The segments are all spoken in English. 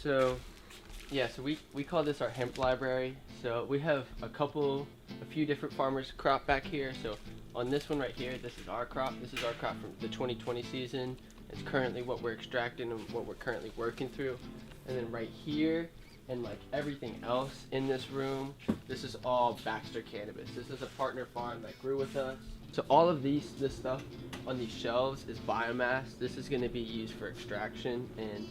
So we call this our hemp library. So we have a few different farmers' crop back here. So on this one right here, this is our crop. This is our crop from the 2020 season. It's currently what we're extracting and what we're currently working through. And then right here, and like everything else in this room, this is all Baxter cannabis. This is a partner farm that grew with us. So all of this stuff on these shelves is biomass. This is going to be used for extraction and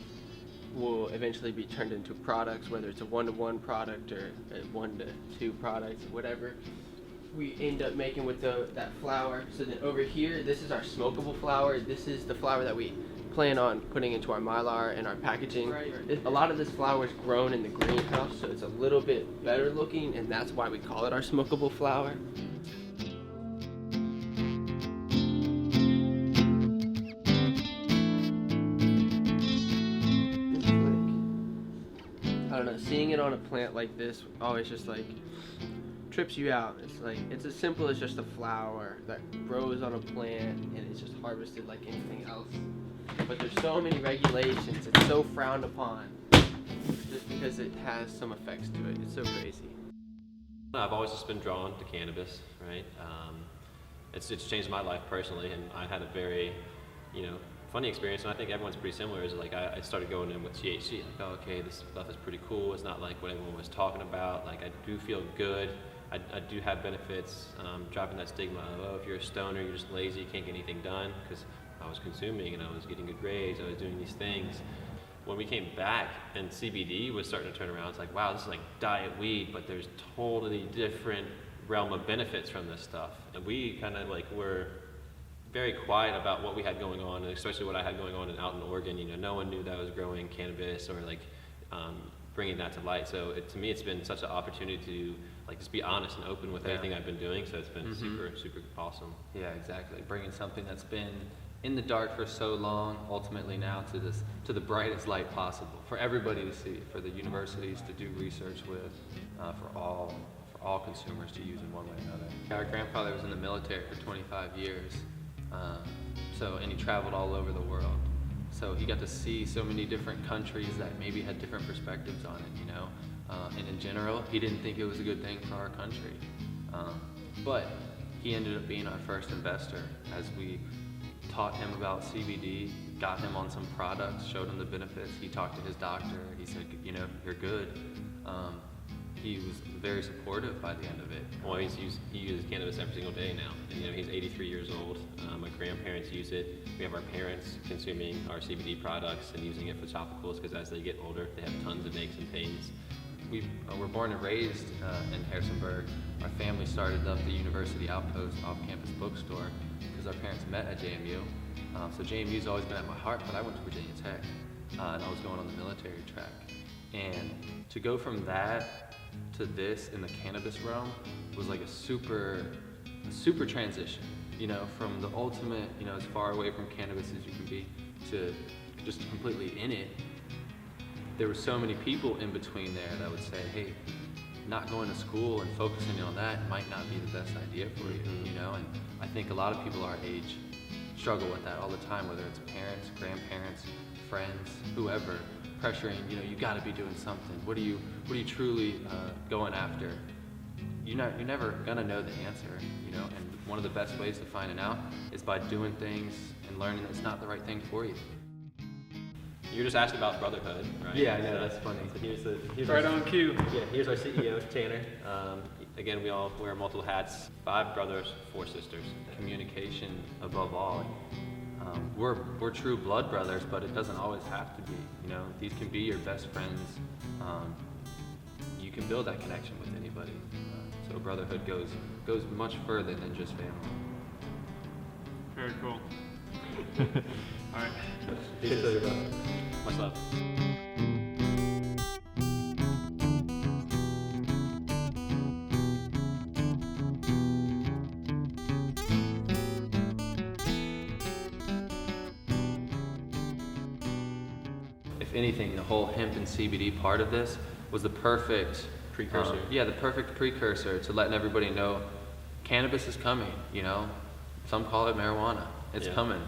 will eventually be turned into products, whether it's a 1-to-1 product or a 1-to-2 product, whatever we end up making with that flour. So then over here, this is our smokable flour. This is the flour that we plan on putting into our mylar and our packaging. A lot of this flour is grown in the greenhouse, so it's a little bit better looking, and that's why we call it our smokable flour. I don't know, seeing it on a plant like this always just like trips you out. It's as simple as just a flower that grows on a plant and it's just harvested like anything else. But there's so many regulations, it's so frowned upon just because it has some effects to it. It's so crazy. I've always just been drawn to cannabis, right? It's changed my life personally, and I had a very, funny experience, and I think everyone's pretty similar. Is like I started going in with THC, like, oh, okay, this stuff is pretty cool. It's not like what everyone was talking about. Like, I do feel good. I do have benefits. Dropping that stigma of, oh, if you're a stoner, you're just lazy, you can't get anything done. Because I was consuming and I was getting good grades, I was doing these things. When we came back and CBD was starting to turn around, it's like, wow, this is like diet weed, but there's totally different realm of benefits from this stuff. And we kind of like were very quiet about what we had going on, and especially what I had going on out in Oregon. No one knew that I was growing cannabis or like bringing that to light. So to me, it's been such an opportunity to like just be honest and open with everything I've been doing. So it's been super awesome. Yeah, exactly. Bringing something that's been in the dark for so long, ultimately now to the brightest light possible for everybody to see, for the universities to do research with, for all consumers to use in one way or another. Our grandfather was in the military for 25 years, and he traveled all over the world. So he got to see so many different countries that maybe had different perspectives on it, and in general, he didn't think it was a good thing for our country. But he ended up being our first investor as we taught him about CBD, got him on some products, showed him the benefits. He talked to his doctor. He said, you're good. He was very supportive by the end of it. Well, he uses cannabis every single day now. And, he's 83 years old. My grandparents use it. We have our parents consuming our CBD products and using it for topicals because as they get older, they have tons of aches and pains. We were born and raised in Harrisonburg. Our family started up the University Outpost off-campus bookstore because our parents met at JMU. So JMU's always been at my heart, but I went to Virginia Tech and I was going on the military track. And to go from that to this in the cannabis realm was like a super transition, from the ultimate, as far away from cannabis as you can be to just completely in it. There were so many people in between there that would say, hey, not going to school and focusing on that might not be the best idea for you, and I think a lot of people our age struggle with that all the time, whether it's parents, grandparents, friends, whoever, pressuring, you gotta be doing something. What are you truly going after? You're never gonna know the answer, and one of the best ways to find it out is by doing things and learning that it's not the right thing for you. You were just asking about brotherhood, right? Yeah, I know, that's funny. So here's right on cue. Yeah, here's our CEO, Tanner. Again, we all wear multiple hats. 5 brothers, 4 sisters. Communication above all. We're true blood brothers, but it doesn't always have to be. These can be your best friends. You can build that connection with anybody. So brotherhood goes much further than just family. Very cool. All right. Cheers. Much love. If anything, the whole hemp and CBD part of this was the perfect Precursor. The perfect precursor to letting everybody know cannabis is coming. Some call it marijuana. It's coming.